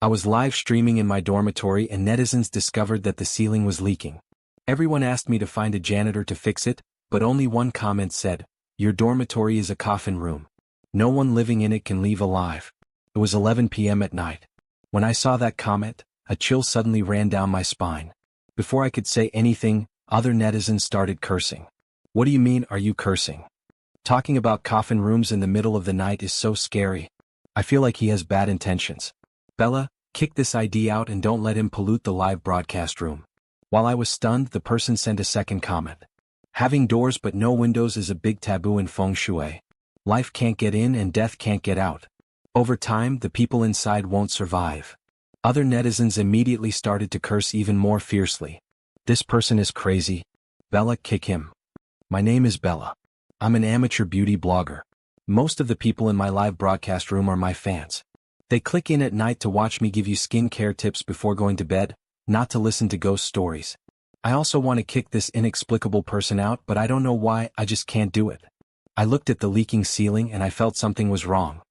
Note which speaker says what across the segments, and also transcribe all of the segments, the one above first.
Speaker 1: I was live streaming in my dormitory and netizens discovered that the ceiling was leaking. Everyone asked me to find a janitor to fix it, but only one comment said, "Your dormitory is a coffin room. No one living in it can leave alive." It was 11 p.m. at night. When I saw that comment, a chill suddenly ran down my spine. Before I could say anything, other netizens started cursing. "What do you mean, are you cursing? Talking about coffin rooms in the middle of the night is so scary. I feel like he has bad intentions. Bella, kick this ID out and don't let him pollute the live broadcast room." While I was stunned, the person sent a second comment. "Having doors but no windows is a big taboo in feng shui. Life can't get in and death can't get out. Over time, the people inside won't survive." Other netizens immediately started to curse even more fiercely. "This person is crazy. Bella, kick him. My name is Bella. I'm an amateur beauty blogger. Most of the people in my live broadcast room are my fans. They click in at night to watch me give you skincare tips before going to bed, not to listen to ghost stories. I also want to kick this inexplicable person out, but I don't know why, I just can't do it." I looked at the leaking ceiling and I felt something was wrong.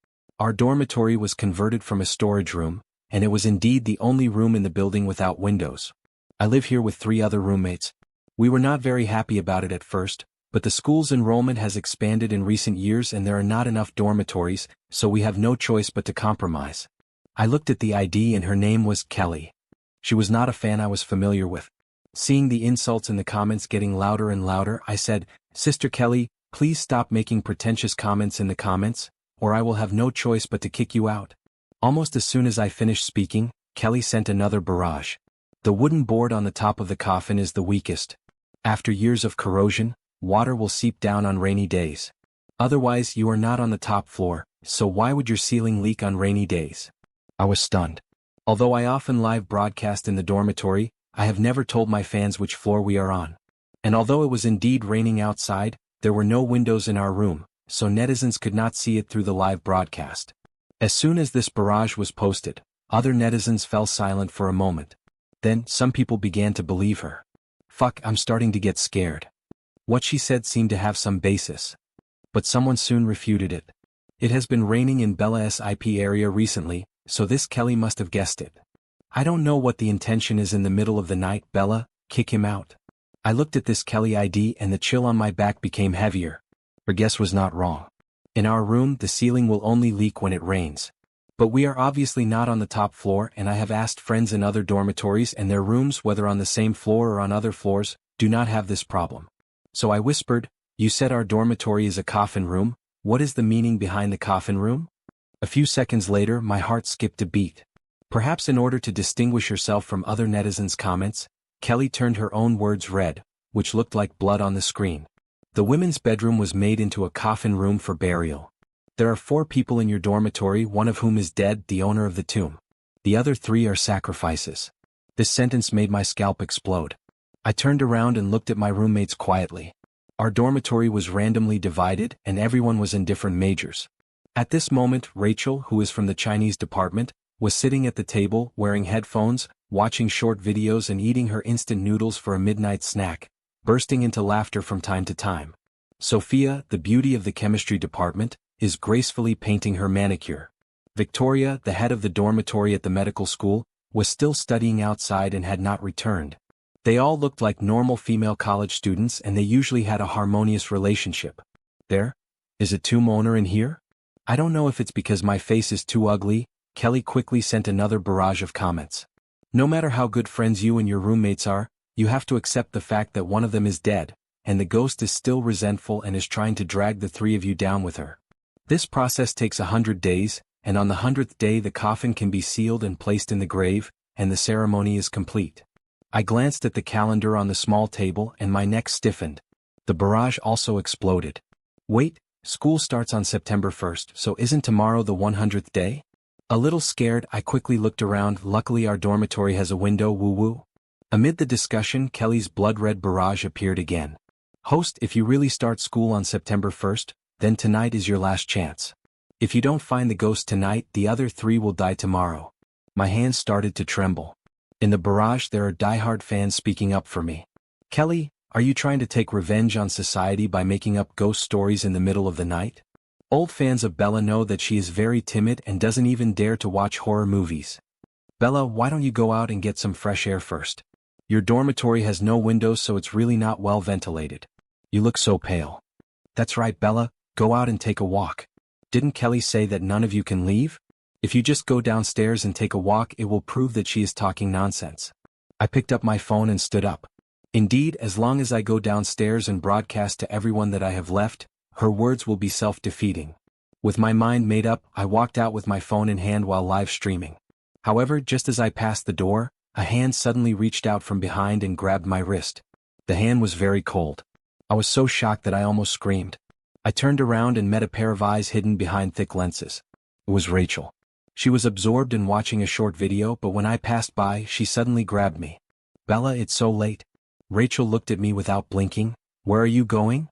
Speaker 1: Our dormitory was converted from a storage room, and it was indeed the only room in the building without windows. I live here with 3 other roommates. We were not very happy about it at first, but the school's enrollment has expanded in recent years and there are not enough dormitories, so we have no choice but to compromise. I looked at the ID and her name was Kelly. She was not a fan I was familiar with. Seeing the insults in the comments getting louder and louder, I said, "Sister Kelly, please stop making pretentious comments in the comments, or I will have no choice but to kick you out." Almost as soon as I finished speaking, Kelly sent another barrage. "The wooden board on the top of the coffin is the weakest. After years of corrosion, water will seep down on rainy days. Otherwise, you are not on the top floor, so why would your ceiling leak on rainy days?" I was stunned. Although I often live broadcast in the dormitory, I have never told my fans which floor we are on. And although it was indeed raining outside, there were no windows in our room, so netizens could not see it through the live broadcast. As soon as this barrage was posted, other netizens fell silent for a moment. Then, some people began to believe her. Fuck, I'm starting to get scared. What she said seemed to have some basis. But someone soon refuted it. "It has been raining in Bella's IP area recently, so this Kelly must have guessed it. I don't know what the intention is in the middle of the night. Bella, kick him out." I looked at this Kelly ID and the chill on my back became heavier. Her guess was not wrong. In our room, the ceiling will only leak when it rains. But we are obviously not on the top floor, and I have asked friends in other dormitories and their rooms, whether on the same floor or on other floors, do not have this problem. So I whispered, "You said our dormitory is a coffin room. What is the meaning behind the coffin room?" A few seconds later, my heart skipped a beat. Perhaps in order to distinguish herself from other netizens' comments, Kelly turned her own words red, which looked like blood on the screen. "The women's bedroom was made into a coffin room for burial. There are 4 people in your dormitory, one of whom is dead, the owner of the tomb. The other 3 are sacrifices." This sentence made my scalp explode. I turned around and looked at my roommates quietly. Our dormitory was randomly divided and everyone was in different majors. At this moment, Rachel, who is from the Chinese department, was sitting at the table, wearing headphones, watching short videos and eating her instant noodles for a midnight snack, bursting into laughter from time to time. Sophia, the beauty of the chemistry department, is gracefully painting her manicure. Victoria, the head of the dormitory at the medical school, was still studying outside and had not returned. They all looked like normal female college students and they usually had a harmonious relationship. "There? Is a tomb owner in here? I don't know if it's because my face is too ugly." Kelly quickly sent another barrage of comments. "No matter how good friends you and your roommates are, you have to accept the fact that one of them is dead, and the ghost is still resentful and is trying to drag the 3 of you down with her. This process takes 100 days, and on the 100th day the coffin can be sealed and placed in the grave, and the ceremony is complete." I glanced at the calendar on the small table and my neck stiffened. The barrage also exploded. "Wait, school starts on September 1st, so isn't tomorrow the 100th day?" A little scared, I quickly looked around. Luckily our dormitory has a window, woo-woo. Amid the discussion, Kelly's blood-red barrage appeared again. "Host, if you really start school on September 1st, then tonight is your last chance. If you don't find the ghost tonight, the other 3 will die tomorrow." My hands started to tremble. In the barrage there are diehard fans speaking up for me. "Kelly, are you trying to take revenge on society by making up ghost stories in the middle of the night?" Old fans of Bella know that she is very timid and doesn't even dare to watch horror movies. Bella, why don't you go out and get some fresh air first? Your dormitory has no windows, so it's really not well ventilated. You look so pale. That's right, Bella, go out and take a walk. Didn't Kelly say that none of you can leave? If you just go downstairs and take a walk, it will prove that she is talking nonsense. I picked up my phone and stood up. Indeed, as long as I go downstairs and broadcast to everyone that I have left, her words will be self-defeating. With my mind made up, I walked out with my phone in hand while live streaming. However, just as I passed the door, a hand suddenly reached out from behind and grabbed my wrist. The hand was very cold. I was so shocked that I almost screamed. I turned around and met a pair of eyes hidden behind thick lenses. It was Rachel. She was absorbed in watching a short video, but when I passed by, she suddenly grabbed me. Bella, it's so late. Rachel looked at me without blinking. Where are you going?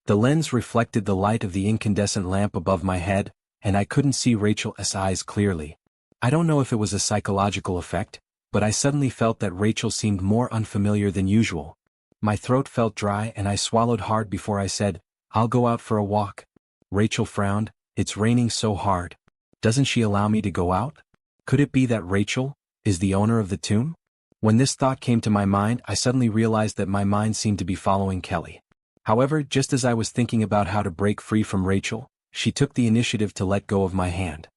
Speaker 1: The lens reflected the light of the incandescent lamp above my head, and I couldn't see Rachel's eyes clearly. I don't know if it was a psychological effect, but I suddenly felt that Rachel seemed more unfamiliar than usual. My throat felt dry and I swallowed hard before I said, I'll go out for a walk. Rachel frowned. It's raining so hard. Doesn't she allow me to go out? Could it be that Rachel is the owner of the tomb? When this thought came to my mind, I suddenly realized that my mind seemed to be following Kelly. However, just as I was thinking about how to break free from Rachel, she took the initiative to let go of my hand.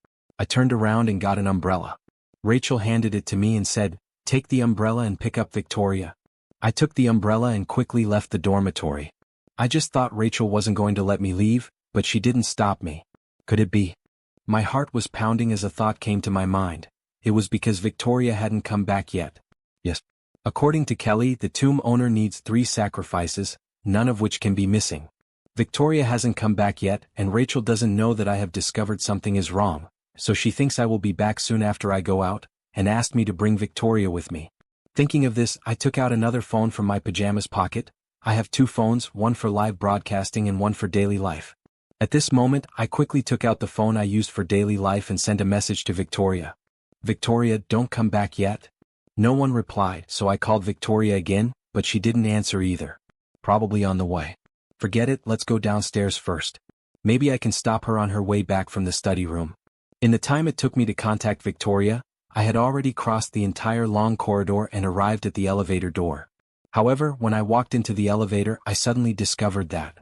Speaker 1: I turned around and got an umbrella. Rachel handed it to me and said, Take the umbrella and pick up Victoria. I took the umbrella and quickly left the dormitory. I just thought Rachel wasn't going to let me leave, but she didn't stop me. Could it be? My heart was pounding as a thought came to my mind. It was because Victoria hadn't come back yet. Yes. According to Kelly, the tomb owner needs 3 sacrifices, none of which can be missing. Victoria hasn't come back yet, and Rachel doesn't know that I have discovered something is wrong, so she thinks I will be back soon after I go out, and asked me to bring Victoria with me. Thinking of this, I took out another phone from my pajamas pocket. I have 2 phones, one for live broadcasting and one for daily life. At this moment, I quickly took out the phone I used for daily life and sent a message to Victoria. Victoria, don't come back yet? No one replied, so I called Victoria again, but she didn't answer either. Probably on the way. Forget it, let's go downstairs first. Maybe I can stop her on her way back from the study room. In the time it took me to contact Victoria, I had already crossed the entire long corridor and arrived at the elevator door. However, when I walked into the elevator, I suddenly discovered that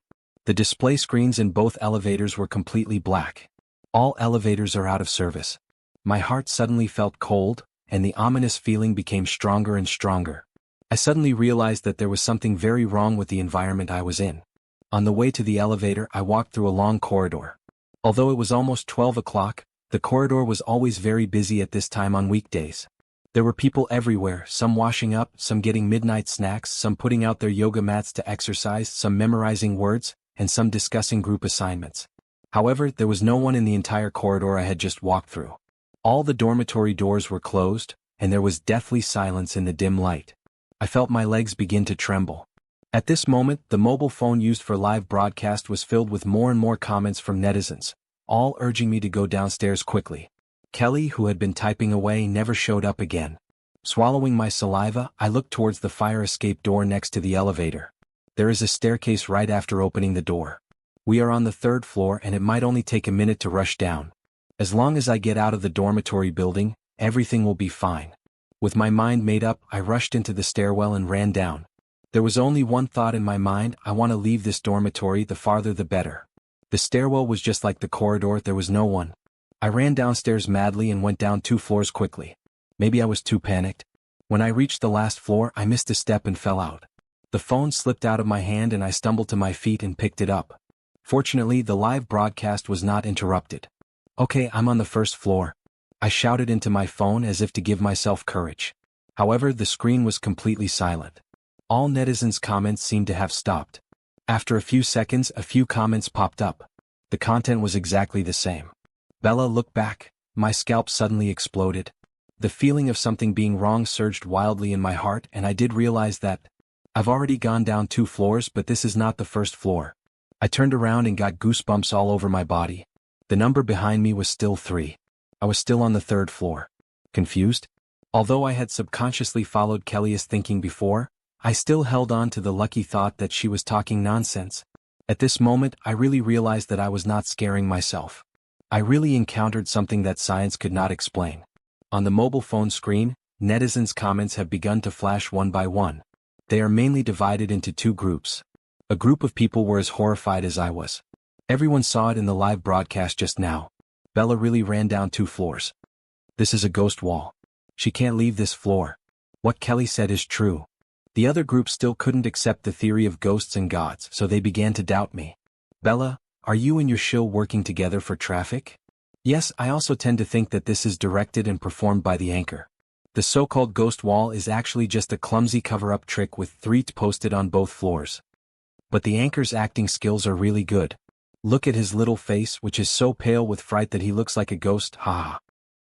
Speaker 1: the display screens in both elevators were completely black. All elevators are out of service. My heart suddenly felt cold, and the ominous feeling became stronger and stronger. I suddenly realized that there was something very wrong with the environment I was in. On the way to the elevator, I walked through a long corridor. Although it was almost 12 o'clock, the corridor was always very busy at this time on weekdays. There were people everywhere, some washing up, some getting midnight snacks, some putting out their yoga mats to exercise, some memorizing words, and some discussing group assignments. However, there was no one in the entire corridor I had just walked through. All the dormitory doors were closed, and there was deathly silence in the dim light. I felt my legs begin to tremble. At this moment, the mobile phone used for live broadcast was filled with more and more comments from netizens, all urging me to go downstairs quickly. Kelly, who had been typing away, never showed up again. Swallowing my saliva, I looked towards the fire escape door next to the elevator. There is a staircase right after opening the door. We are on the 3rd floor and it might only take a minute to rush down. As long as I get out of the dormitory building, everything will be fine. With my mind made up, I rushed into the stairwell and ran down. There was only one thought in my mind: I want to leave this dormitory, the farther the better. The stairwell was just like the corridor, there was no one. I ran downstairs madly and went down 2 floors quickly. Maybe I was too panicked. When I reached the last floor, I missed a step and fell out. The phone slipped out of my hand and I stumbled to my feet and picked it up. Fortunately, the live broadcast was not interrupted. Okay, I'm on the 1st floor. I shouted into my phone as if to give myself courage. However, the screen was completely silent. All netizens' comments seemed to have stopped. After a few seconds, a few comments popped up. The content was exactly the same. Bella, look back. My scalp suddenly exploded. The feeling of something being wrong surged wildly in my heart, and I did realize that I've already gone down 2 floors, but this is not the 1st floor. I turned around and got goosebumps all over my body. The number behind me was still 3. I was still on the 3rd floor. Confused? Although I had subconsciously followed Kelly's thinking before, I still held on to the lucky thought that she was talking nonsense. At this moment, I really realized that I was not scaring myself. I really encountered something that science could not explain. On the mobile phone screen, netizens' comments have begun to flash one by one. They are mainly divided into two groups. A group of people were as horrified as I was. Everyone saw it in the live broadcast just now. Bella really ran down 2 floors. This is a ghost wall. She can't leave this floor. What Kelly said is true. The other group still couldn't accept the theory of ghosts and gods, so they began to doubt me. Bella, are you and your shill working together for traffic? Yes, I also tend to think that this is directed and performed by the anchor. The so-called ghost wall is actually just a clumsy cover-up trick with 3 posted on both floors. But the anchor's acting skills are really good. Look at his little face, which is so pale with fright that he looks like a ghost, haha.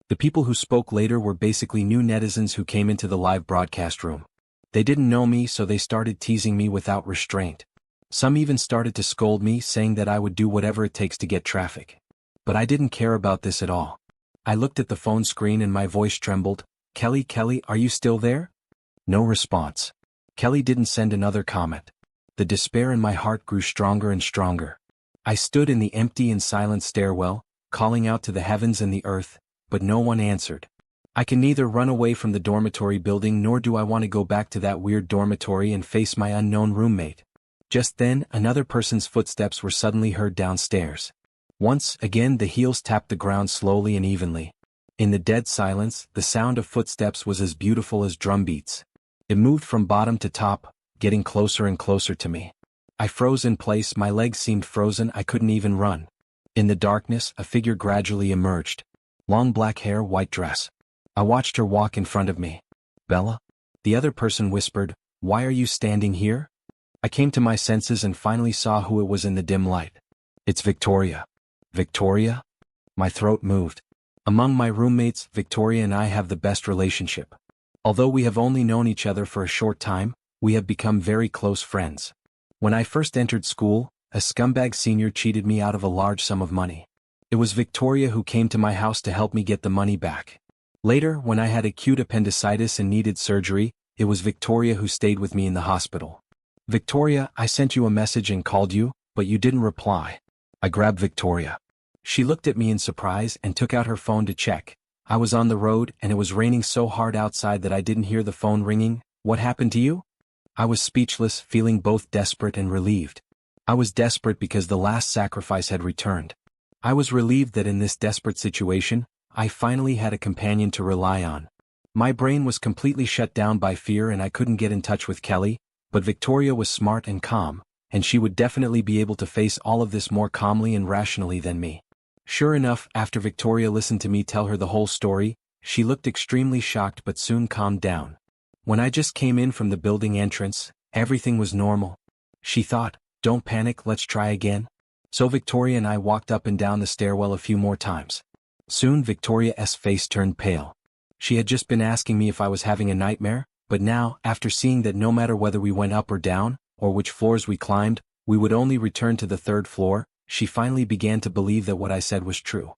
Speaker 1: The people who spoke later were basically new netizens who came into the live broadcast room. They didn't know me, so they started teasing me without restraint. Some even started to scold me, saying that I would do whatever it takes to get traffic. But I didn't care about this at all. I looked at the phone screen and my voice trembled. Kelly, are you still there? No response. Kelly didn't send another comment. The despair in my heart grew stronger and stronger. I stood in the empty and silent stairwell, calling out to the heavens and the earth, but no one answered. I can neither run away from the dormitory building nor do I want to go back to that weird dormitory and face my unknown roommate. Just then, another person's footsteps were suddenly heard downstairs. Once again the heels tapped the ground slowly and evenly. In the dead silence, the sound of footsteps was as beautiful as drum beats. It moved from bottom to top, getting closer and closer to me. I froze in place, my legs seemed frozen, I couldn't even run. In the darkness, a figure gradually emerged. Long black hair, white dress. I watched her walk in front of me. Bella? The other person whispered, "Why are you standing here?" I came to my senses and finally saw who it was in the dim light. It's Victoria. Victoria? My throat moved. Among my roommates, Victoria and I have the best relationship. Although we have only known each other for a short time, we have become very close friends. When I first entered school, a scumbag senior cheated me out of a large sum of money. It was Victoria who came to my house to help me get the money back. Later, when I had acute appendicitis and needed surgery, it was Victoria who stayed with me in the hospital. Victoria, I sent you a message and called you, but you didn't reply. I grabbed Victoria. She looked at me in surprise and took out her phone to check. I was on the road and it was raining so hard outside that I didn't hear the phone ringing. What happened to you? I was speechless, feeling both desperate and relieved. I was desperate because the last sacrifice had returned. I was relieved that in this desperate situation, I finally had a companion to rely on. My brain was completely shut down by fear and I couldn't get in touch with Kelly, but Victoria was smart and calm, and she would definitely be able to face all of this more calmly and rationally than me. Sure enough, after Victoria listened to me tell her the whole story, she looked extremely shocked but soon calmed down. When I just came in from the building entrance, everything was normal. She thought, "Don't panic, let's try again." So Victoria and I walked up and down the stairwell a few more times. Soon Victoria's face turned pale. She had just been asking me if I was having a nightmare, but now, after seeing that no matter whether we went up or down, or which floors we climbed, we would only return to the 3rd floor, she finally began to believe that what I said was true.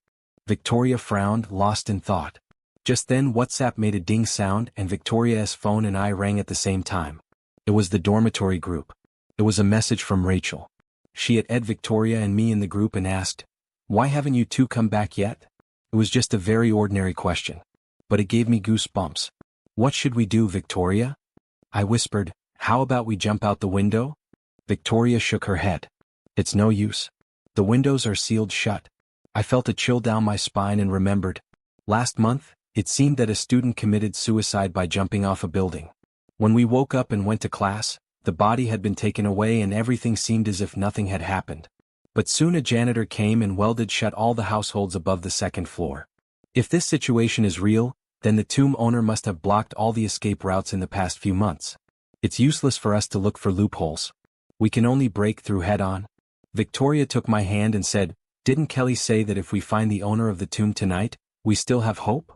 Speaker 1: Victoria frowned, lost in thought. Just then WhatsApp made a ding sound and Victoria's phone and I rang at the same time. It was the dormitory group. It was a message from Rachel. She had added Victoria and me in the group and asked, "Why haven't you two come back yet?" It was just a very ordinary question. But it gave me goosebumps. "What should we do, Victoria?" I whispered, "How about we jump out the window?" Victoria shook her head. "It's no use. The windows are sealed shut." I felt a chill down my spine and remembered. Last month, it seemed that a student committed suicide by jumping off a building. When we woke up and went to class, the body had been taken away and everything seemed as if nothing had happened. But soon a janitor came and welded shut all the households above the 2nd floor. If this situation is real, then the tomb owner must have blocked all the escape routes in the past few months. It's useless for us to look for loopholes. We can only break through head-on. Victoria took my hand and said, "Didn't Kelly say that if we find the owner of the tomb tonight, we still have hope?"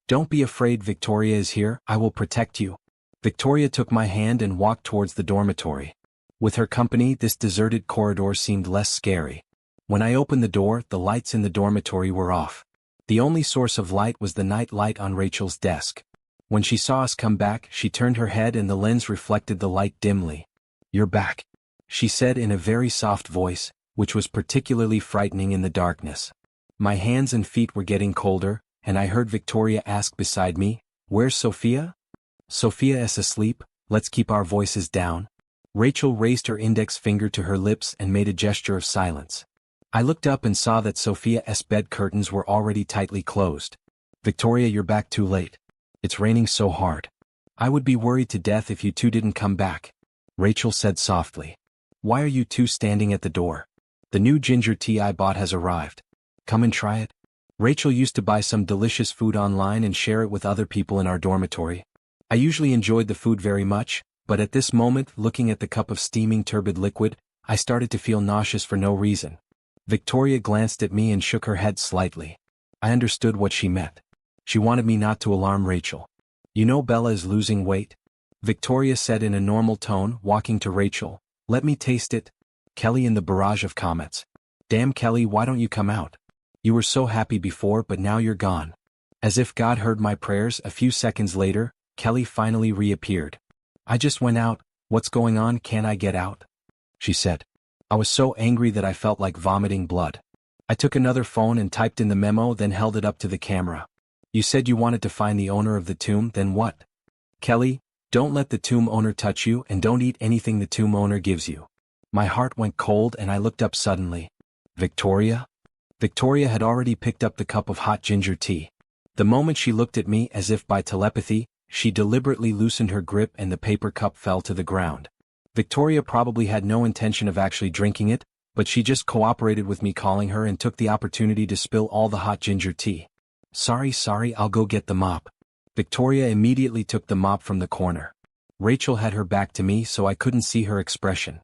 Speaker 1: "Don't be afraid, Victoria is here, I will protect you." Victoria took my hand and walked towards the dormitory. With her company, this deserted corridor seemed less scary. When I opened the door, the lights in the dormitory were off. The only source of light was the night light on Rachel's desk. When she saw us come back, she turned her head and the lens reflected the light dimly. "You're back," she said in a very soft voice, which was particularly frightening in the darkness. My hands and feet were getting colder, and I heard Victoria ask beside me, "Where's Sophia?" "Sophia is asleep, let's keep our voices down." Rachel raised her index finger to her lips and made a gesture of silence. I looked up and saw that Sophia's bed curtains were already tightly closed. "Victoria, you're back too late. It's raining so hard. I would be worried to death if you two didn't come back," Rachel said softly. "Why are you two standing at the door? The new ginger tea I bought has arrived. Come and try it." Rachel used to buy some delicious food online and share it with other people in our dormitory. I usually enjoyed the food very much, but at this moment, looking at the cup of steaming turbid liquid, I started to feel nauseous for no reason. Victoria glanced at me and shook her head slightly. I understood what she meant. She wanted me not to alarm Rachel. "You know Bella is losing weight," Victoria said in a normal tone, walking to Rachel. "Let me taste it." Kelly in the barrage of comments. "Damn Kelly, why don't you come out? You were so happy before, but now you're gone." As if God heard my prayers, a few seconds later, Kelly finally reappeared. "I just went out, what's going on, can't I get out?" she said. I was so angry that I felt like vomiting blood. I took another phone and typed in the memo, then held it up to the camera. "You said you wanted to find the owner of the tomb, then what?" "Kelly, don't let the tomb owner touch you and don't eat anything the tomb owner gives you." My heart went cold and I looked up suddenly. "Victoria?" Victoria had already picked up the cup of hot ginger tea. The moment she looked at me, as if by telepathy, she deliberately loosened her grip and the paper cup fell to the ground. Victoria probably had no intention of actually drinking it, but she just cooperated with me calling her and took the opportunity to spill all the hot ginger tea. Sorry, I'll go get the mop." Victoria immediately took the mop from the corner. Rachel had her back to me so I couldn't see her expression.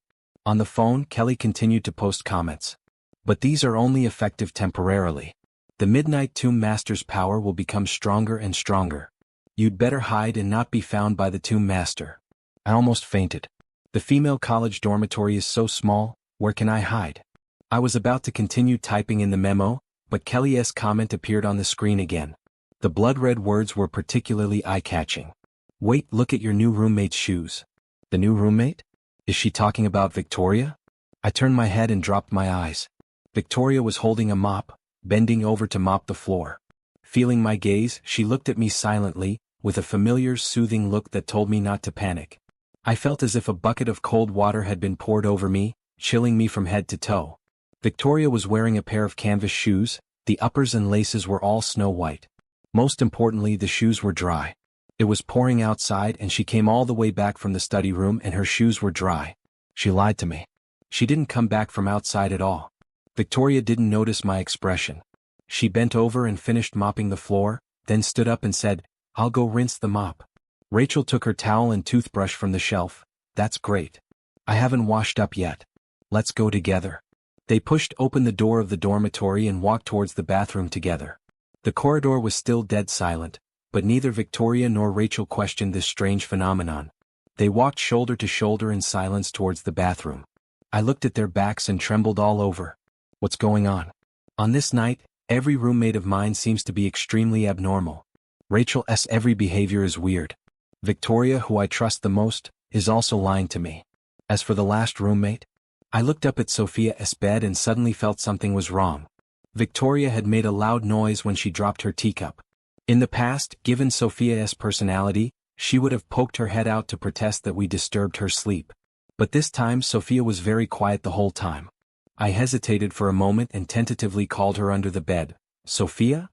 Speaker 1: On the phone, Kelly continued to post comments. "But these are only effective temporarily. The Midnight Tomb Master's power will become stronger and stronger. You'd better hide and not be found by the Tomb Master." I almost fainted. The female college dormitory is so small, where can I hide? I was about to continue typing in the memo, but Kelly's comment appeared on the screen again. The blood-red words were particularly eye-catching. "Wait, look at your new roommate's shoes." The new roommate? Is she talking about Victoria? I turned my head and dropped my eyes. Victoria was holding a mop, bending over to mop the floor. Feeling my gaze, she looked at me silently, with a familiar, soothing look that told me not to panic. I felt as if a bucket of cold water had been poured over me, chilling me from head to toe. Victoria was wearing a pair of canvas shoes, the uppers and laces were all snow white. Most importantly, the shoes were dry. It was pouring outside and she came all the way back from the study room and her shoes were dry. She lied to me. She didn't come back from outside at all. Victoria didn't notice my expression. She bent over and finished mopping the floor, then stood up and said, "I'll go rinse the mop." Rachel took her towel and toothbrush from the shelf. "That's great. I haven't washed up yet. Let's go together." They pushed open the door of the dormitory and walked towards the bathroom together. The corridor was still dead silent, but neither Victoria nor Rachel questioned this strange phenomenon. They walked shoulder to shoulder in silence towards the bathroom. I looked at their backs and trembled all over. What's going on? On this night, every roommate of mine seems to be extremely abnormal. Rachel's every behavior is weird. Victoria, who I trust the most, is also lying to me. As for the last roommate, I looked up at Sophia's bed and suddenly felt something was wrong. Victoria had made a loud noise when she dropped her teacup. In the past, given Sophia's personality, she would have poked her head out to protest that we disturbed her sleep. But this time Sophia was very quiet the whole time. I hesitated for a moment and tentatively called her under the bed. "Sophia?"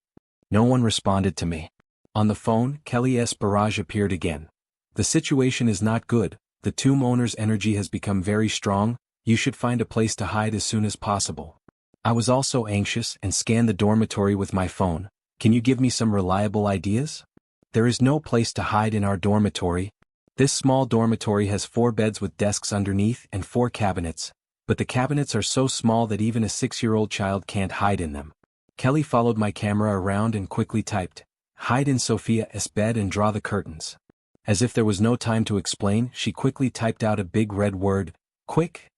Speaker 1: No one responded to me. On the phone, Kelly's barrage appeared again. "The situation is not good, the tomb owner's energy has become very strong, you should find a place to hide as soon as possible." I was also anxious and scanned the dormitory with my phone. "Can you give me some reliable ideas?" "There is no place to hide in our dormitory. This small dormitory has 4 beds with desks underneath and 4 cabinets, but the cabinets are so small that even a 6-year-old child can't hide in them." Kelly followed my camera around and quickly typed, "Hide in Sophia's bed and draw the curtains." As if there was no time to explain, she quickly typed out a big red word, "Quick."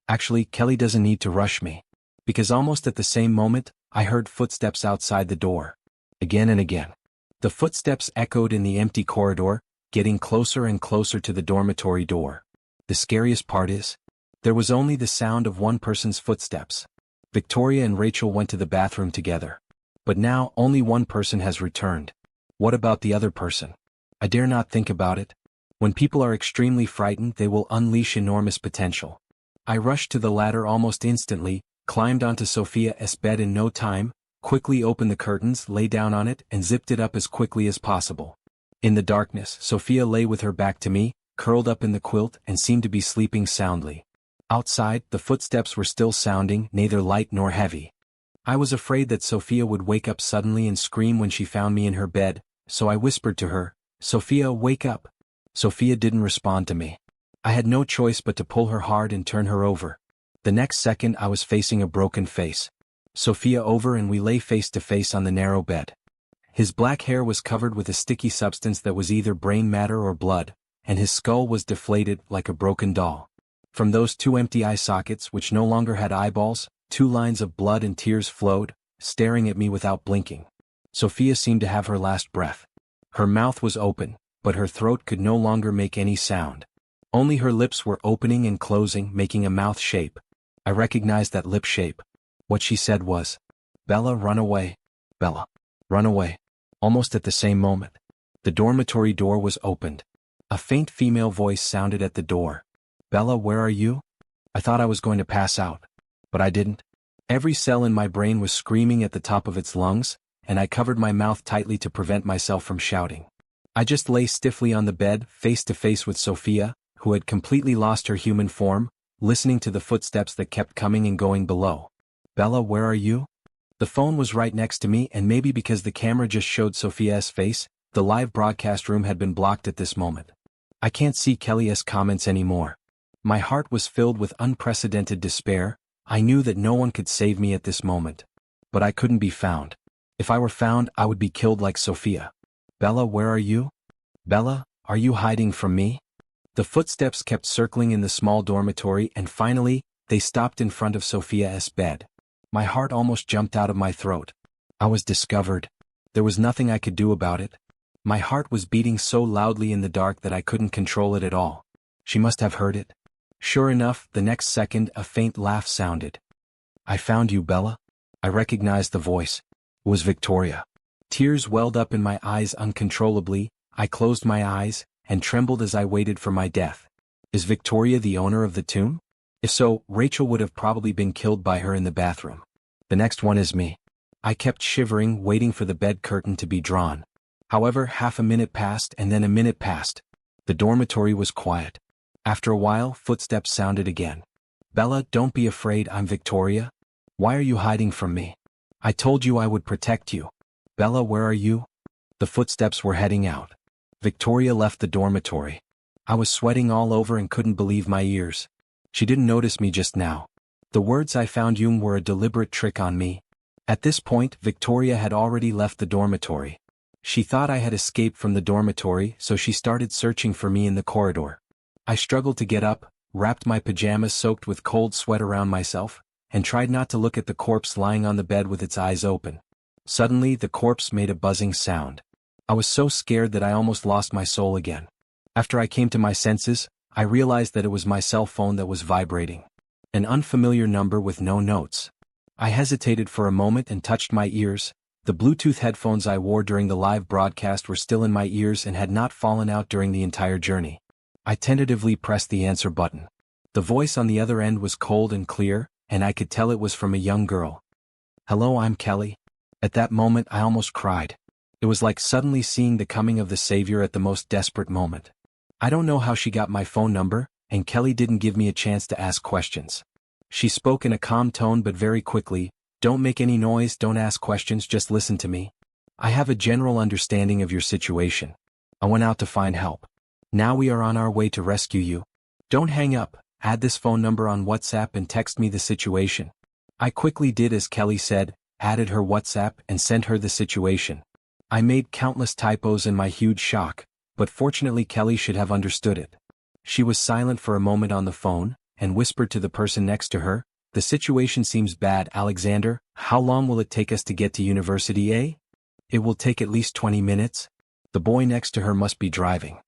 Speaker 1: Actually, Kelly doesn't need to rush me. Because almost at the same moment, I heard footsteps outside the door. Again and again. The footsteps echoed in the empty corridor, getting closer and closer to the dormitory door. The scariest part is, there was only the sound of one person's footsteps. Victoria and Rachel went to the bathroom together. But now, only one person has returned. What about the other person? I dare not think about it. When people are extremely frightened, they will unleash enormous potential. I rushed to the ladder almost instantly, climbed onto Sophia's bed in no time, quickly opened the curtains, lay down on it, and zipped it up as quickly as possible. In the darkness, Sophia lay with her back to me, curled up in the quilt, and seemed to be sleeping soundly. Outside, the footsteps were still sounding, neither light nor heavy. I was afraid that Sophia would wake up suddenly and scream when she found me in her bed, so I whispered to her, "Sophia, wake up." Sophia didn't respond to me. I had no choice but to pull her hard and turn her over. The next second I was facing a broken face. Sophia over and we lay face to face on the narrow bed. His black hair was covered with a sticky substance that was either brain matter or blood, and his skull was deflated like a broken doll. From those two empty eye sockets which no longer had eyeballs, 2 lines of blood and tears flowed, staring at me without blinking. Sophia seemed to have her last breath. Her mouth was open, but her throat could no longer make any sound. Only her lips were opening and closing, making a mouth shape. I recognized that lip shape. What she said was, "Bella, run away. Bella, run away." Almost at the same moment, the dormitory door was opened. A faint female voice sounded at the door. "Bella, where are you?" I thought I was going to pass out. But I didn't. Every cell in my brain was screaming at the top of its lungs, and I covered my mouth tightly to prevent myself from shouting. I just lay stiffly on the bed, face to face with Sophia, who had completely lost her human form, listening to the footsteps that kept coming and going below. "Bella, where are you?" The phone was right next to me, and maybe because the camera just showed Sophia's face, the live broadcast room had been blocked at this moment. I can't see Kelly's comments anymore. My heart was filled with unprecedented despair. I knew that no one could save me at this moment. But I couldn't be found. If I were found, I would be killed like Sophia. "Bella, where are you? Bella, are you hiding from me?" The footsteps kept circling in the small dormitory, and finally, they stopped in front of Sophia's bed. My heart almost jumped out of my throat. I was discovered. There was nothing I could do about it. My heart was beating so loudly in the dark that I couldn't control it at all. She must have heard it. Sure enough, the next second a faint laugh sounded. "I found you, Bella." I recognized the voice. It was Victoria. Tears welled up in my eyes uncontrollably. I closed my eyes, and trembled as I waited for my death. Is Victoria the owner of the tomb? If so, Rachel would have probably been killed by her in the bathroom. The next one is me. I kept shivering, waiting for the bed curtain to be drawn. However, half a minute passed, and then a minute passed. The dormitory was quiet. After a while, footsteps sounded again. "Bella, don't be afraid, I'm Victoria. Why are you hiding from me? I told you I would protect you. Bella, where are you?" The footsteps were heading out. Victoria left the dormitory. I was sweating all over and couldn't believe my ears. She didn't notice me just now. The words "I found you" were a deliberate trick on me. At this point, Victoria had already left the dormitory. She thought I had escaped from the dormitory, so she started searching for me in the corridor. I struggled to get up, wrapped my pajamas soaked with cold sweat around myself, and tried not to look at the corpse lying on the bed with its eyes open. Suddenly, the corpse made a buzzing sound. I was so scared that I almost lost my soul again. After I came to my senses, I realized that it was my cell phone that was vibrating. An unfamiliar number with no notes. I hesitated for a moment and touched my ears. The Bluetooth headphones I wore during the live broadcast were still in my ears and had not fallen out during the entire journey. I tentatively pressed the answer button. The voice on the other end was cold and clear, and I could tell it was from a young girl. "Hello, I'm Kelly." At that moment I almost cried. It was like suddenly seeing the coming of the Savior at the most desperate moment. I don't know how she got my phone number, and Kelly didn't give me a chance to ask questions. She spoke in a calm tone but very quickly. "Don't make any noise, don't ask questions, just listen to me. I have a general understanding of your situation. I went out to find help. Now we are on our way to rescue you. Don't hang up, add this phone number on WhatsApp and text me the situation." I quickly did as Kelly said, added her WhatsApp and sent her the situation. I made countless typos in my huge shock, but fortunately Kelly should have understood it. She was silent for a moment on the phone, and whispered to the person next to her, "The situation seems bad, Alexander. How long will it take us to get to University A?" "It will take at least 20 minutes. The boy next to her must be driving.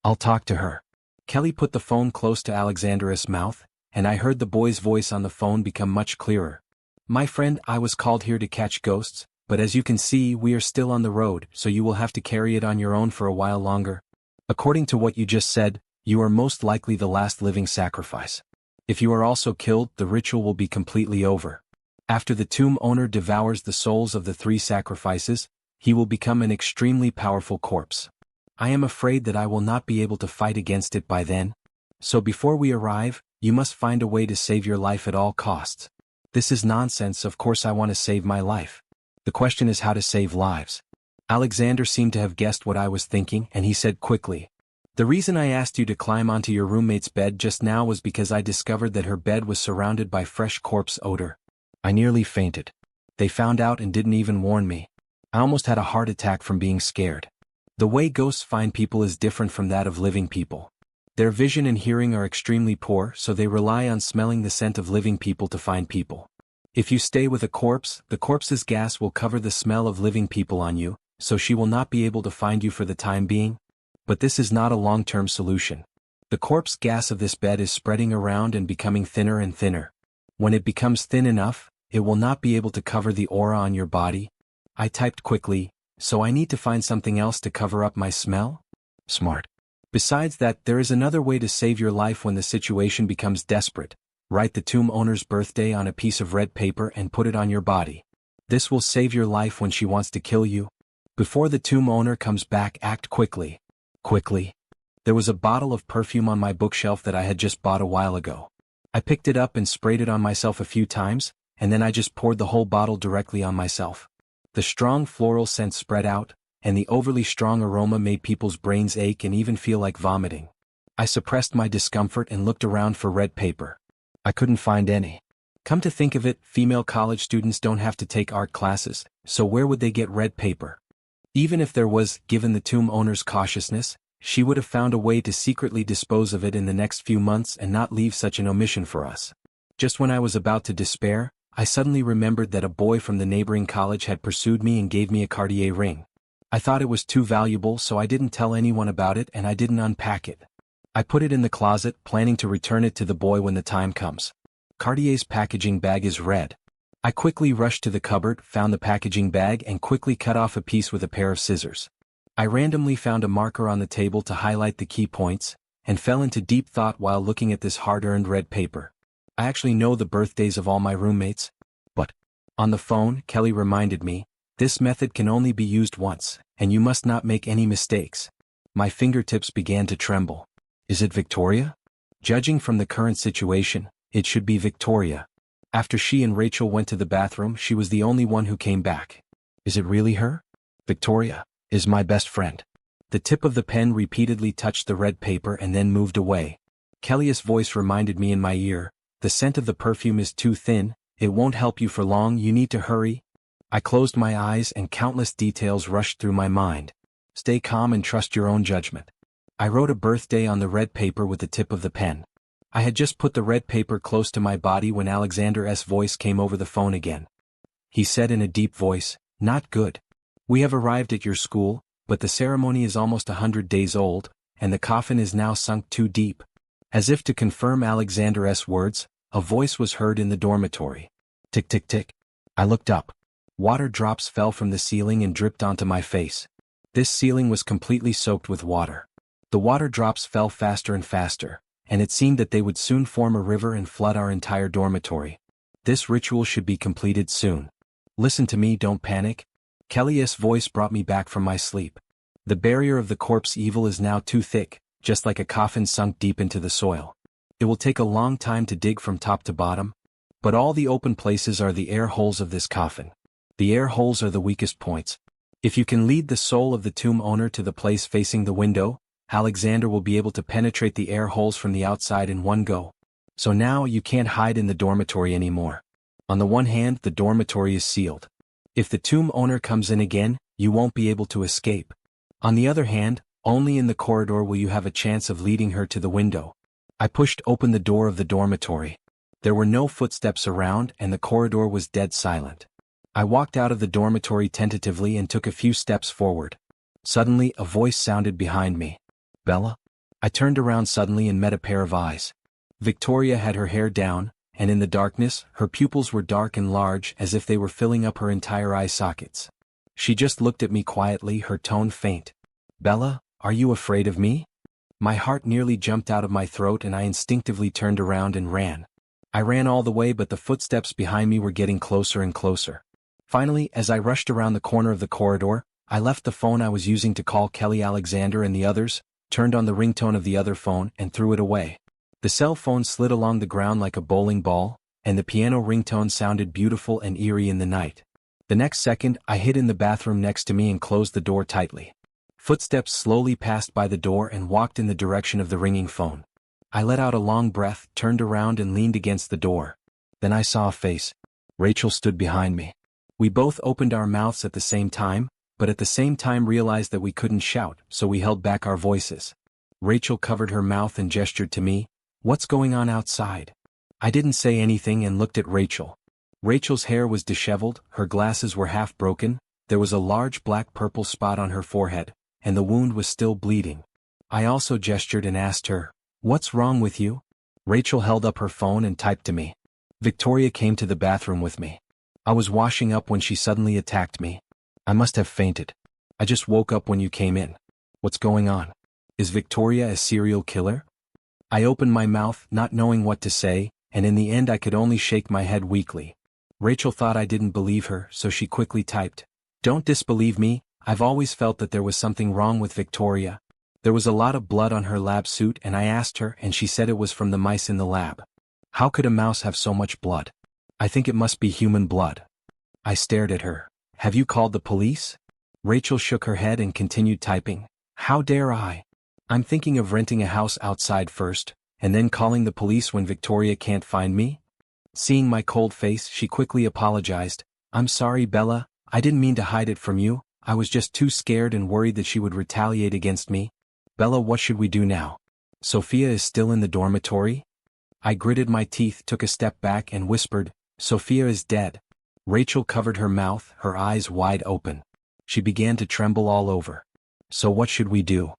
Speaker 1: I'll talk to her." Kelly put the phone close to Alexandra's mouth, and I heard the boy's voice on the phone become much clearer. "My friend, I was called here to catch ghosts, But as you can see, we are still on the road, so you will have to carry it on your own for a while longer. According to what you just said, you are most likely the last living sacrifice. If you are also killed, the ritual will be completely over. After the tomb owner devours the souls of the 3 sacrifices, he will become an extremely powerful corpse. I am afraid that I will not be able to fight against it by then. So before we arrive, you must find a way to save your life at all costs. This is nonsense, of course I want to save my life. The question is how to save lives. Alexander seemed to have guessed what I was thinking, and he said quickly, "The reason I asked you to climb onto your roommate's bed just now was because I discovered that her bed was surrounded by fresh corpse odor. I nearly fainted. They found out and didn't even warn me. I almost had a heart attack from being scared. The way ghosts find people is different from that of living people. Their vision and hearing are extremely poor, so they rely on smelling the scent of living people to find people. If you stay with a corpse, the corpse's gas will cover the smell of living people on you, so she will not be able to find you for the time being. But this is not a long-term solution. The corpse gas of this bed is spreading around and becoming thinner and thinner. When it becomes thin enough, it will not be able to cover the aura on your body." I typed quickly, "So I need to find something else to cover up my smell?" Smart. Besides that, there is another way to save your life when the situation becomes desperate. Write the tomb owner's birthday on a piece of red paper and put it on your body. This will save your life when she wants to kill you. Before the tomb owner comes back, act quickly. Quickly. There was a bottle of perfume on my bookshelf that I had just bought a while ago. I picked it up and sprayed it on myself a few times, and then I just poured the whole bottle directly on myself. The strong floral scent spread out, and the overly strong aroma made people's brains ache and even feel like vomiting. I suppressed my discomfort and looked around for red paper. I couldn't find any. Come to think of it, female college students don't have to take art classes, so where would they get red paper? Even if there was, given the tomb owner's cautiousness, she would have found a way to secretly dispose of it in the next few months and not leave such an omission for us. Just when I was about to despair, I suddenly remembered that a boy from the neighboring college had pursued me and gave me a Cartier ring. I thought it was too valuable, so I didn't tell anyone about it and I didn't unpack it. I put it in the closet, planning to return it to the boy when the time comes. Cartier's packaging bag is red. I quickly rushed to the cupboard, found the packaging bag and quickly cut off a piece with a pair of scissors. I randomly found a marker on the table to highlight the key points, and fell into deep thought while looking at this hard-earned red paper. I actually know the birthdays of all my roommates. But on the phone, Kelly reminded me, "This method can only be used once, and you must not make any mistakes." My fingertips began to tremble. Is it Victoria? Judging from the current situation, it should be Victoria. After she and Rachel went to the bathroom, she was the only one who came back. Is it really her? Victoria is my best friend. The tip of the pen repeatedly touched the red paper and then moved away. Kelly's voice reminded me in my ear, "The scent of the perfume is too thin, it won't help you for long, you need to hurry." I closed my eyes and countless details rushed through my mind. Stay calm and trust your own judgment. I wrote a birthday on the red paper with the tip of the pen. I had just put the red paper close to my body when Alexander's voice came over the phone again. He said in a deep voice, "Not good. We have arrived at your school, but the ceremony is almost 100 days old, and the coffin is now sunk too deep." As if to confirm Alexander's words, a voice was heard in the dormitory. Tick tick tick. I looked up. Water drops fell from the ceiling and dripped onto my face. This ceiling was completely soaked with water. The water drops fell faster and faster, and it seemed that they would soon form a river and flood our entire dormitory. This ritual should be completed soon. Listen to me, don't panic. Kelly's voice brought me back from my sleep. The barrier of the corpse evil is now too thick, just like a coffin sunk deep into the soil. It will take a long time to dig from top to bottom, but all the open places are the air holes of this coffin. The air holes are the weakest points. If you can lead the soul of the tomb owner to the place facing the window, Alexander will be able to penetrate the air holes from the outside in one go. So now you can't hide in the dormitory anymore. On the one hand, the dormitory is sealed. If the tomb owner comes in again, you won't be able to escape. On the other hand, only in the corridor will you have a chance of leading her to the window. I pushed open the door of the dormitory. There were no footsteps around and the corridor was dead silent. I walked out of the dormitory tentatively and took a few steps forward. Suddenly, a voice sounded behind me. "Bella?" I turned around suddenly and met a pair of eyes. Victoria had her hair down, and in the darkness, her pupils were dark and large as if they were filling up her entire eye sockets. She just looked at me quietly, her tone faint. "Bella, are you afraid of me?" My heart nearly jumped out of my throat and I instinctively turned around and ran. I ran all the way, but the footsteps behind me were getting closer and closer. Finally, as I rushed around the corner of the corridor, I left the phone I was using to call Kelly Alexander and the others, turned on the ringtone of the other phone and threw it away. The cell phone slid along the ground like a bowling ball, and the piano ringtone sounded beautiful and eerie in the night. The next second, I hid in the bathroom next to me and closed the door tightly. Footsteps slowly passed by the door and walked in the direction of the ringing phone. I let out a long breath, turned around and leaned against the door. Then I saw a face. Rachel stood behind me. We both opened our mouths at the same time, but at the same time realized that we couldn't shout, so we held back our voices. Rachel covered her mouth and gestured to me. "What's going on outside?" I didn't say anything and looked at Rachel. Rachel's hair was disheveled, her glasses were half broken, there was a large black-purple spot on her forehead, and the wound was still bleeding. I also gestured and asked her, "What's wrong with you?" Rachel held up her phone and typed to me. Victoria came to the bathroom with me. I was washing up when she suddenly attacked me. I must have fainted. "I just woke up when you came in. What's going on? Is Victoria a serial killer?" I opened my mouth, not knowing what to say, and in the end I could only shake my head weakly. Rachel thought I didn't believe her, so she quickly typed, "Don't disbelieve me, I've always felt that there was something wrong with Victoria. There was a lot of blood on her lab suit and I asked her and she said it was from the mice in the lab. How could a mouse have so much blood? I think it must be human blood." I stared at her. "Have you called the police?" Rachel shook her head and continued typing. "How dare I? I'm thinking of renting a house outside first, and then calling the police when Victoria can't find me." Seeing my cold face, she quickly apologized. "I'm sorry, Bella, I didn't mean to hide it from you, I was just too scared and worried that she would retaliate against me." "Bella, what should we do now? Sophia is still in the dormitory?" I gritted my teeth, took a step back and whispered, "Sophia is dead." Rachel covered her mouth, her eyes wide open. She began to tremble all over. "So what should we do?"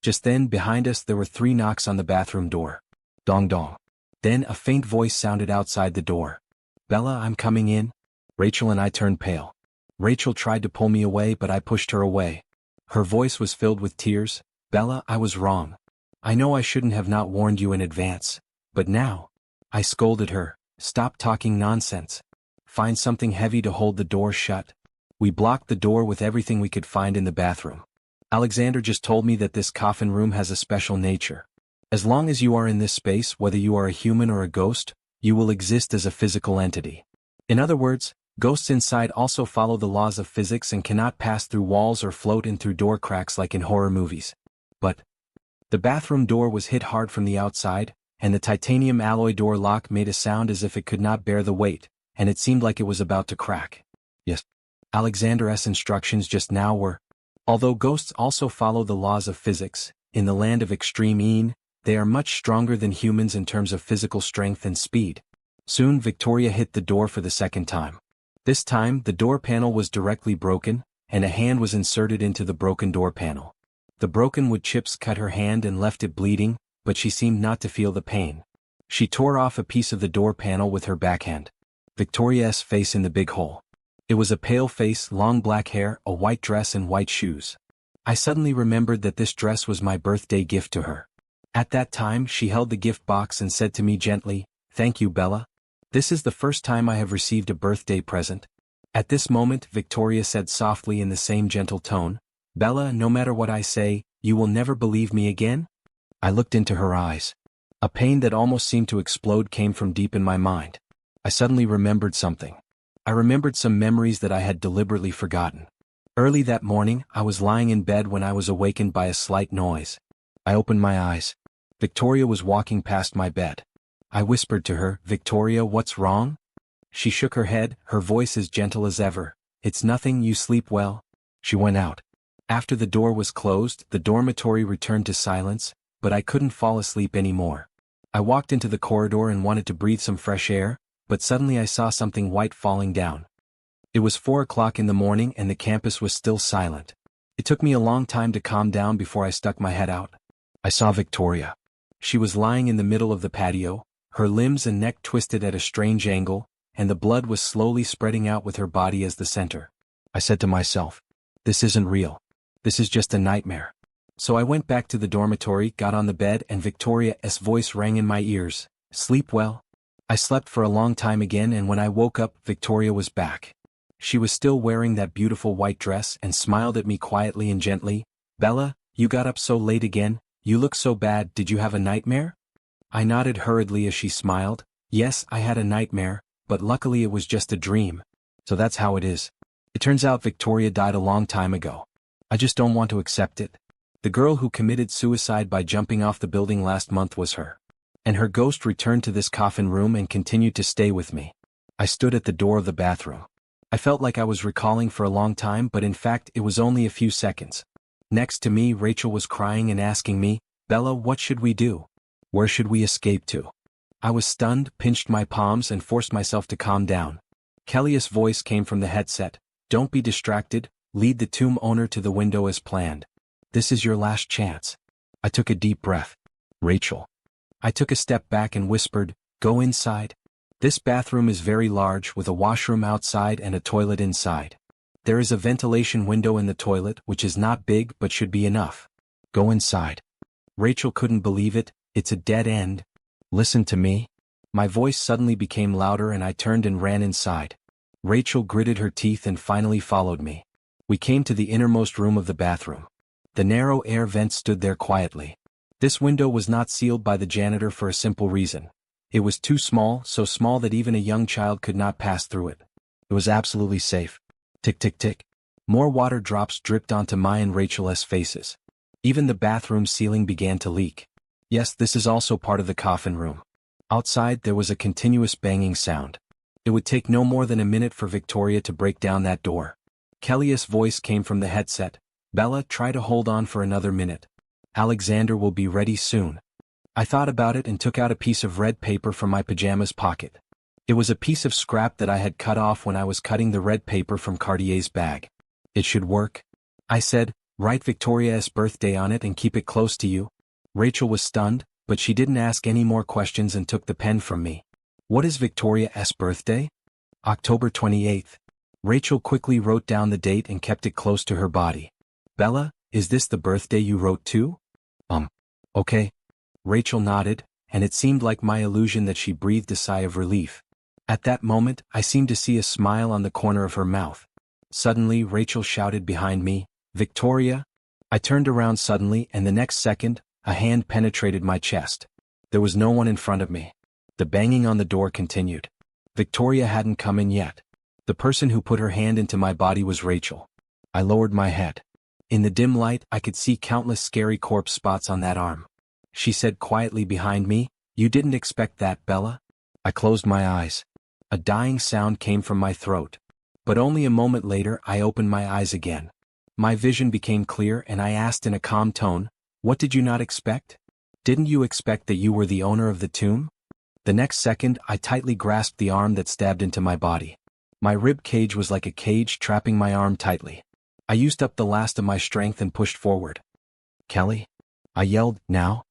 Speaker 1: Just then, behind us there were 3 knocks on the bathroom door. Dong dong. Then a faint voice sounded outside the door. "Bella, I'm coming in." Rachel and I turned pale. Rachel tried to pull me away, but I pushed her away. Her voice was filled with tears. "Bella, I was wrong. I know I shouldn't have not warned you in advance. But now." I scolded her. "Stop talking nonsense. Find something heavy to hold the door shut." We blocked the door with everything we could find in the bathroom. "Alexander just told me that this coffin room has a special nature. As long as you are in this space, whether you are a human or a ghost, you will exist as a physical entity. In other words, ghosts inside also follow the laws of physics and cannot pass through walls or float in through door cracks like in horror movies." But the bathroom door was hit hard from the outside, and the titanium alloy door lock made a sound as if it could not bear the weight, and it seemed like it was about to crack. Yes. Alexander's instructions just now were, although ghosts also follow the laws of physics, in the land of extreme Een, they are much stronger than humans in terms of physical strength and speed. Soon Victoria hit the door for the second time. This time the door panel was directly broken, and a hand was inserted into the broken door panel. The broken wood chips cut her hand and left it bleeding, but she seemed not to feel the pain. She tore off a piece of the door panel with her backhand. Victoria's face in the big hole. It was a pale face, long black hair, a white dress and white shoes. I suddenly remembered that this dress was my birthday gift to her. At that time she held the gift box and said to me gently, "Thank you, Bella. This is the first time I have received a birthday present." At this moment Victoria said softly in the same gentle tone, "Bella, no matter what I say, you will never believe me again?" I looked into her eyes. A pain that almost seemed to explode came from deep in my mind. I suddenly remembered something. I remembered some memories that I had deliberately forgotten. Early that morning, I was lying in bed when I was awakened by a slight noise. I opened my eyes. Victoria was walking past my bed. I whispered to her, "Victoria, what's wrong?" She shook her head, her voice as gentle as ever. "It's nothing, you sleep well." She went out. After the door was closed, the dormitory returned to silence, but I couldn't fall asleep anymore. I walked into the corridor and wanted to breathe some fresh air, but suddenly I saw something white falling down. It was 4 o'clock in the morning and the campus was still silent. It took me a long time to calm down before I stuck my head out. I saw Victoria. She was lying in the middle of the patio, Her limbs and neck twisted at a strange angle, and the blood was slowly spreading out with her body as the center. I said to myself, this isn't real. This is just a nightmare. So I went back to the dormitory, got on the bed, and Victoria's voice rang in my ears. Sleep well? I slept for a long time again, and when I woke up, Victoria was back. She was still wearing that beautiful white dress and smiled at me quietly and gently. Bella, you got up so late again, you look so bad, did you have a nightmare? I nodded hurriedly as she smiled. Yes, I had a nightmare, but luckily it was just a dream. So that's how it is. It turns out Victoria died a long time ago. I just don't want to accept it. The girl who committed suicide by jumping off the building last month was her. And her ghost returned to this coffin room and continued to stay with me. I stood at the door of the bathroom. I felt like I was recalling for a long time, but in fact it was only a few seconds. Next to me, Rachel was crying and asking me, Bella, what should we do? Where should we escape to? I was stunned, pinched my palms, and forced myself to calm down. Kelly's voice came from the headset. Don't be distracted, lead the tomb owner to the window as planned. This is your last chance. I took a deep breath. Rachel. I took a step back and whispered, go inside. This bathroom is very large, with a washroom outside and a toilet inside. There is a ventilation window in the toilet, which is not big but should be enough. Go inside. Rachel couldn't believe it. It's a dead end. Listen to me. My voice suddenly became louder and I turned and ran inside. Rachel gritted her teeth and finally followed me. We came to the innermost room of the bathroom. The narrow air vent stood there quietly. This window was not sealed by the janitor for a simple reason. It was too small, so small that even a young child could not pass through it. It was absolutely safe. Tick tick tick. More water drops dripped onto my and Rachel's faces. Even the bathroom ceiling began to leak. Yes, this is also part of the coffin room. Outside there was a continuous banging sound. It would take no more than a minute for Victoria to break down that door. Kelly's voice came from the headset. Bella, try to hold on for another minute. Alexander will be ready soon. I thought about it and took out a piece of red paper from my pajamas pocket. It was a piece of scrap that I had cut off when I was cutting the red paper from Cartier's bag. It should work. I said, write Victoria's birthday on it and keep it close to you. Rachel was stunned, but she didn't ask any more questions and took the pen from me. What is Victoria's birthday? October 28th. Rachel quickly wrote down the date and kept it close to her body. Bella, is this the birthday you wrote too? Okay. Rachel nodded, and it seemed like my illusion that she breathed a sigh of relief. At that moment, I seemed to see a smile on the corner of her mouth. Suddenly, Rachel shouted behind me, Victoria? I turned around suddenly, and the next second, a hand penetrated my chest. There was no one in front of me. The banging on the door continued. Victoria hadn't come in yet. The person who put her hand into my body was Rachel. I lowered my head. In the dim light, I could see countless scary corpse spots on that arm. She said quietly behind me, you didn't expect that, Bella? I closed my eyes. A dying sound came from my throat. But only a moment later, I opened my eyes again. My vision became clear and I asked in a calm tone, what did you not expect? Didn't you expect that you were the owner of the tomb? The next second, I tightly grasped the arm that stabbed into my body. My rib cage was like a cage trapping my arm tightly. I used up the last of my strength and pushed forward. Kelly? I yelled, now?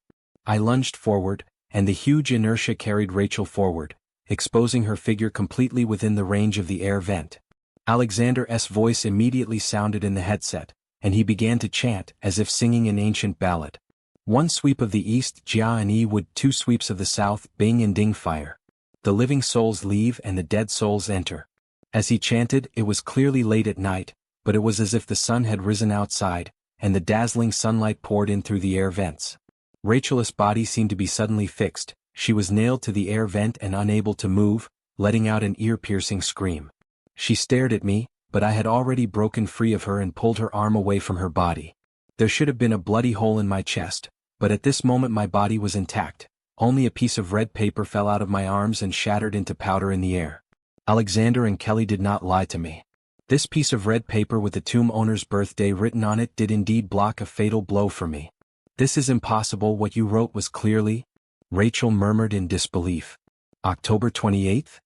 Speaker 1: I lunged forward, and the huge inertia carried Rachel forward, exposing her figure completely within the range of the air vent. Alexander's voice immediately sounded in the headset, and he began to chant as if singing an ancient ballad. One sweep of the east, Jia and Yi would, two sweeps of the south, Bing and Ding fire. The living souls leave and the dead souls enter. As he chanted, it was clearly late at night, but it was as if the sun had risen outside, and the dazzling sunlight poured in through the air vents. Rachel's body seemed to be suddenly fixed. She was nailed to the air vent and unable to move, letting out an ear-piercing scream. She stared at me, but I had already broken free of her and pulled her arm away from her body. There should have been a bloody hole in my chest, but at this moment my body was intact. Only a piece of red paper fell out of my arms and shattered into powder in the air. Alexander and Kelly did not lie to me. This piece of red paper with the tomb owner's birthday written on it did indeed block a fatal blow for me. This is impossible. What you wrote was clearly... Rachel murmured in disbelief. October 28th?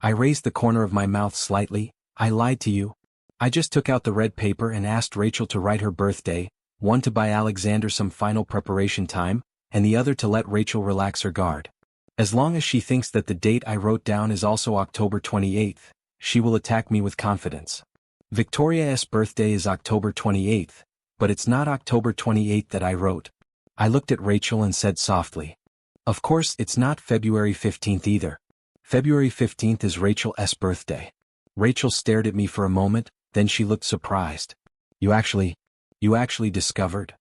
Speaker 1: I raised the corner of my mouth slightly. I lied to you. I just took out the red paper and asked Rachel to write her birthday, one to buy Alexander some final preparation time, and the other to let Rachel relax her guard. As long as she thinks that the date I wrote down is also October 28th, she will attack me with confidence. Victoria's birthday is October 28th, but it's not October 28th that I wrote. I looked at Rachel and said softly, "Of course it's not February 15th either. February 15th is Rachel's birthday." Rachel stared at me for a moment, then she looked surprised. You actually discovered?"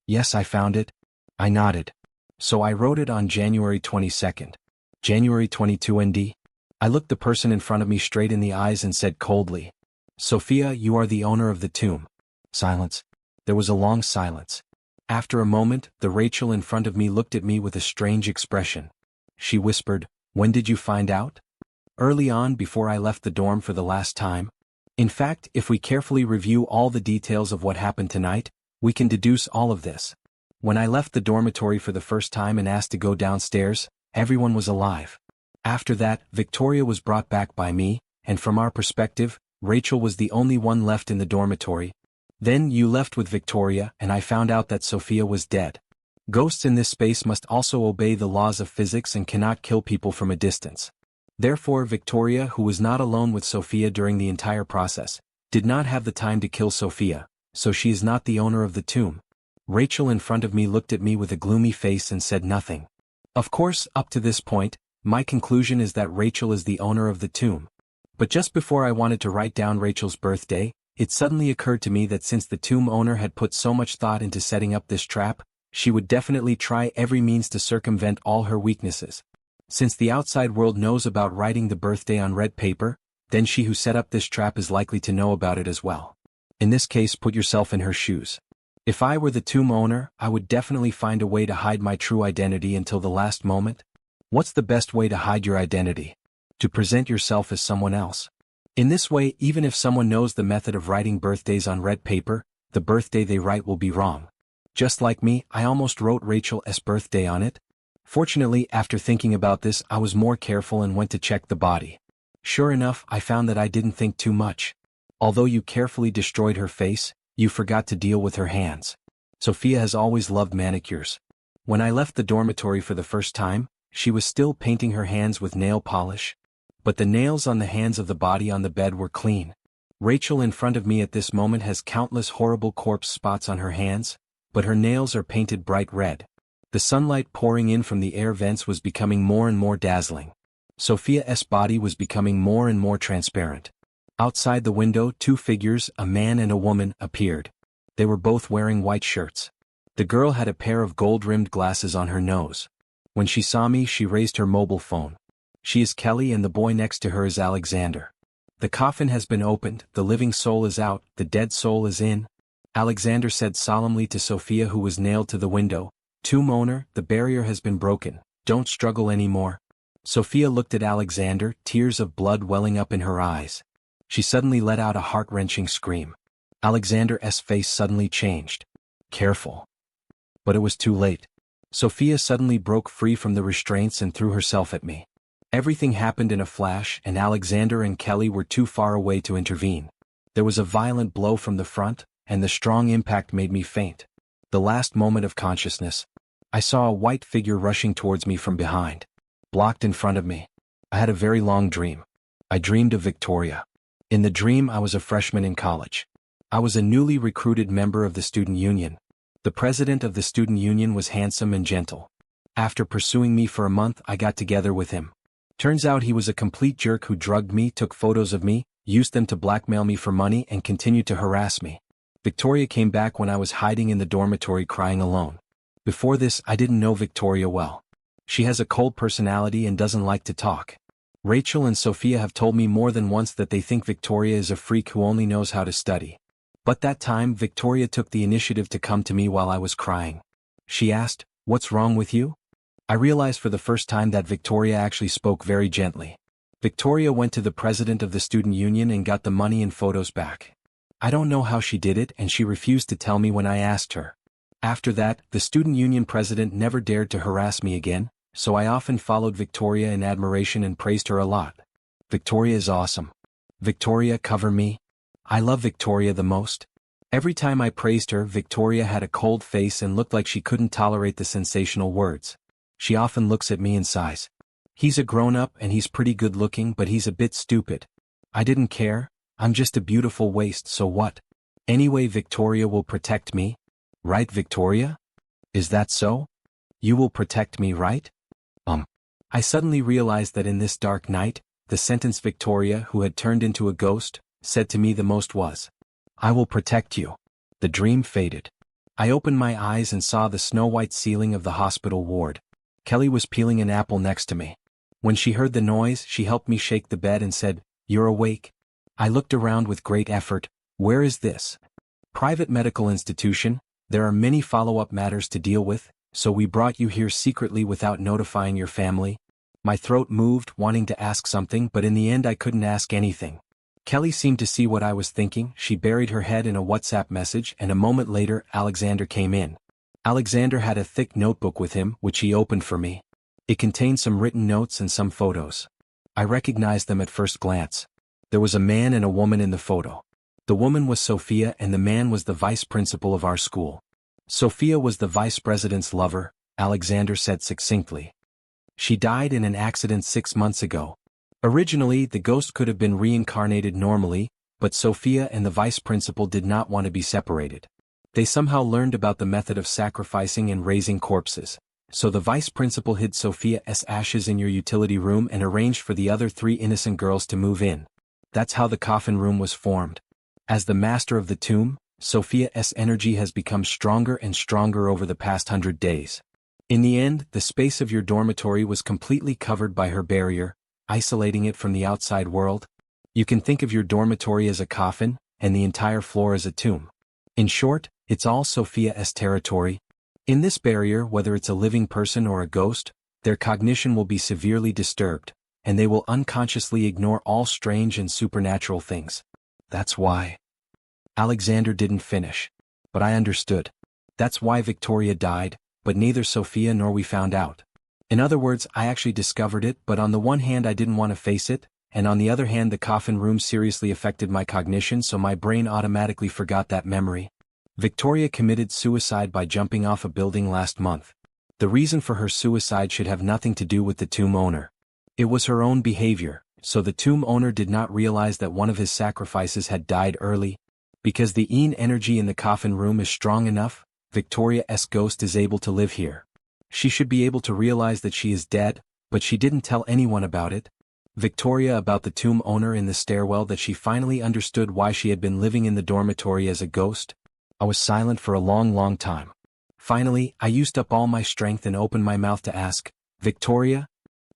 Speaker 1: "Yes, I found it." I nodded. "So I wrote it on January 22nd. January 22 ND? I looked the person in front of me straight in the eyes and said coldly, "Sophia, you are the owner of the tomb." Silence. There was a long silence. After a moment, the Rachel in front of me looked at me with a strange expression. She whispered, "When did you find out?" "Early on, before I left the dorm for the last time. In fact, if we carefully review all the details of what happened tonight, we can deduce all of this. When I left the dormitory for the first time and asked to go downstairs, everyone was alive. After that, Victoria was brought back by me, and from our perspective, Rachel was the only one left in the dormitory. Then you left with Victoria, and I found out that Sophia was dead. Ghosts in this space must also obey the laws of physics and cannot kill people from a distance. Therefore, Victoria, who was not alone with Sophia during the entire process, did not have the time to kill Sophia, so she is not the owner of the tomb." Rachel in front of me looked at me with a gloomy face and said nothing. Of course, up to this point, my conclusion is that Rachel is the owner of the tomb. But just before I wanted to write down Rachel's birthday, it suddenly occurred to me that since the tomb owner had put so much thought into setting up this trap, she would definitely try every means to circumvent all her weaknesses. Since the outside world knows about writing the birthday on red paper, then she who set up this trap is likely to know about it as well. In this case, put yourself in her shoes. If I were the tomb owner, I would definitely find a way to hide my true identity until the last moment. What's the best way to hide your identity? To present yourself as someone else. In this way, even if someone knows the method of writing birthdays on red paper, the birthday they write will be wrong. Just like me, I almost wrote Rachel's birthday on it. Fortunately, after thinking about this, I was more careful and went to check the body. Sure enough, I found that I didn't think too much. Although you carefully destroyed her face, you forgot to deal with her hands. Sophia has always loved manicures. When I left the dormitory for the first time, she was still painting her hands with nail polish. But the nails on the hands of the body on the bed were clean. Rachel in front of me at this moment has countless horrible corpse spots on her hands, but her nails are painted bright red. The sunlight pouring in from the air vents was becoming more and more dazzling. Sophia's body was becoming more and more transparent. Outside the window, two figures, a man and a woman, appeared. They were both wearing white shirts. The girl had a pair of gold-rimmed glasses on her nose. When she saw me, she raised her mobile phone. She is Kelly and the boy next to her is Alexander. The coffin has been opened, the living soul is out, the dead soul is in. Alexander said solemnly to Sophia, who was nailed to the window, "Tomb owner, the barrier has been broken, don't struggle anymore." Sophia looked at Alexander, tears of blood welling up in her eyes. She suddenly let out a heart-wrenching scream. Alexander's face suddenly changed. "Careful." But it was too late. Sophia suddenly broke free from the restraints and threw herself at me. Everything happened in a flash, and Alexander and Kelly were too far away to intervene. There was a violent blow from the front, and the strong impact made me faint. The last moment of consciousness. I saw a white figure rushing towards me from behind. Blocked in front of me. I had a very long dream. I dreamed of Victoria. In the dream, I was a freshman in college. I was a newly recruited member of the student union. The president of the student union was handsome and gentle. After pursuing me for a month, I got together with him. Turns out he was a complete jerk who drugged me, took photos of me, used them to blackmail me for money, and continued to harass me. Victoria came back when I was hiding in the dormitory crying alone. Before this, I didn't know Victoria well. She has a cold personality and doesn't like to talk. Rachel and Sophia have told me more than once that they think Victoria is a freak who only knows how to study. But that time, Victoria took the initiative to come to me while I was crying. She asked, "What's wrong with you?" I realized for the first time that Victoria actually spoke very gently. Victoria went to the president of the student union and got the money and photos back. I don't know how she did it, and she refused to tell me when I asked her. After that, the student union president never dared to harass me again, so I often followed Victoria in admiration and praised her a lot. Victoria is awesome. Victoria, cover me. I love Victoria the most. Every time I praised her, Victoria had a cold face and looked like she couldn't tolerate the sensational words. She often looks at me and sighs. He's a grown-up and he's pretty good-looking, but he's a bit stupid. I didn't care. I'm just a beautiful waste, so what? Anyway, Victoria will protect me. Right, Victoria? Is that so? You will protect me, right? I suddenly realized that in this dark night, the sentence Victoria, who had turned into a ghost, said to me the most was, "I will protect you." The dream faded. I opened my eyes and saw the snow-white ceiling of the hospital ward. Kelly was peeling an apple next to me. When she heard the noise, she helped me shake the bed and said, "You're awake?" I looked around with great effort. Where is this private medical institution? There are many follow-up matters to deal with, so we brought you here secretly without notifying your family. My throat moved, wanting to ask something, but in the end I couldn't ask anything. Kelly seemed to see what I was thinking. She buried her head in a WhatsApp message, and a moment later Alexander came in. Alexander had a thick notebook with him, which he opened for me. It contained some written notes and some photos. I recognized them at first glance. There was a man and a woman in the photo. The woman was Sophia and the man was the vice principal of our school. Sophia was the vice president's lover, Alexander said succinctly. She died in an accident 6 months ago. Originally, the ghost could have been reincarnated normally, but Sophia and the vice principal did not want to be separated. They somehow learned about the method of sacrificing and raising corpses. So the vice principal hid Sophia's ashes in your utility room and arranged for the other 3 innocent girls to move in. That's how the coffin room was formed. As the master of the tomb, Sophia's energy has become stronger and stronger over the past 100 days. In the end, the space of your dormitory was completely covered by her barrier, isolating it from the outside world. You can think of your dormitory as a coffin, and the entire floor as a tomb. In short, it's all Sophia's territory. In this barrier, whether it's a living person or a ghost, their cognition will be severely disturbed, and they will unconsciously ignore all strange and supernatural things. That's why. Alexander didn't finish. But I understood. That's why Victoria died, but neither Sophia nor we found out. In other words, I actually discovered it, but on the one hand I didn't want to face it, and on the other hand the coffin room seriously affected my cognition, so my brain automatically forgot that memory. Victoria committed suicide by jumping off a building last month. The reason for her suicide should have nothing to do with the tomb owner. It was her own behavior, so the tomb owner did not realize that one of his sacrifices had died early. Because the energy in the coffin room is strong enough, Victoria's ghost is able to live here. She should be able to realize that she is dead, but she didn't tell anyone about it. Victoria about the tomb owner in the stairwell that she finally understood why she had been living in the dormitory as a ghost. I was silent for a long time. Finally, I used up all my strength and opened my mouth to ask, "Victoria?"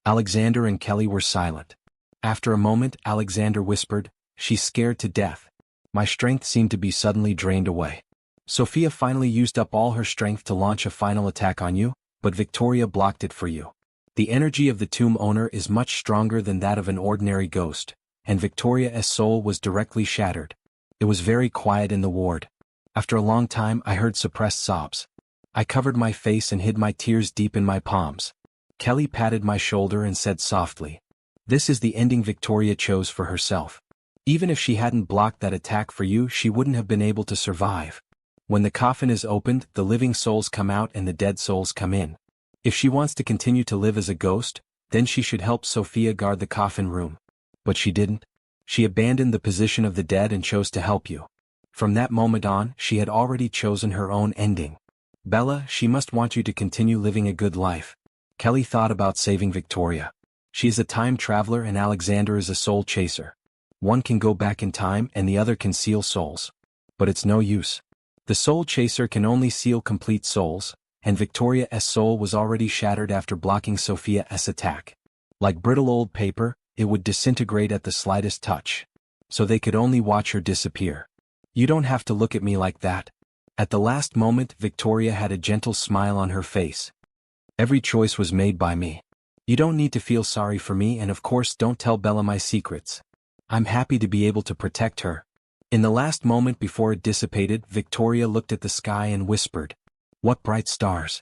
Speaker 1: Alexander and Kelly were silent. After a moment, Alexander whispered, "She's scared to death." My strength seemed to be suddenly drained away. Sophia finally used up all her strength to launch a final attack on you, but Victoria blocked it for you. The energy of the tomb owner is much stronger than that of an ordinary ghost, and Victoria's soul was directly shattered. It was very quiet in the ward. After a long time I heard suppressed sobs. I covered my face and hid my tears deep in my palms. Kelly patted my shoulder and said softly, "This is the ending Victoria chose for herself. Even if she hadn't blocked that attack for you, she wouldn't have been able to survive. When the coffin is opened, the living souls come out and the dead souls come in. If she wants to continue to live as a ghost, then she should help Sophia guard the coffin room. But she didn't. She abandoned the position of the dead and chose to help you. From that moment on, she had already chosen her own ending. Bella, she must want you to continue living a good life." Kelly thought about saving Victoria. She is a time traveler and Alexander is a soul chaser. One can go back in time and the other can seal souls. But it's no use. The soul chaser can only seal complete souls, and Victoria's soul was already shattered after blocking Sophia's attack. Like brittle old paper, it would disintegrate at the slightest touch. So they could only watch her disappear. "You don't have to look at me like that." At the last moment, Victoria had a gentle smile on her face. "Every choice was made by me. You don't need to feel sorry for me, and of course don't tell Bella my secrets. I'm happy to be able to protect her." In the last moment before it dissipated, Victoria looked at the sky and whispered, "What bright stars."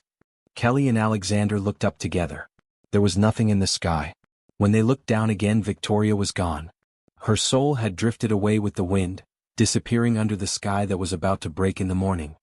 Speaker 1: Kelly and Alexander looked up together. There was nothing in the sky. When they looked down again, Victoria was gone. Her soul had drifted away with the wind, disappearing under the sky that was about to break in the morning.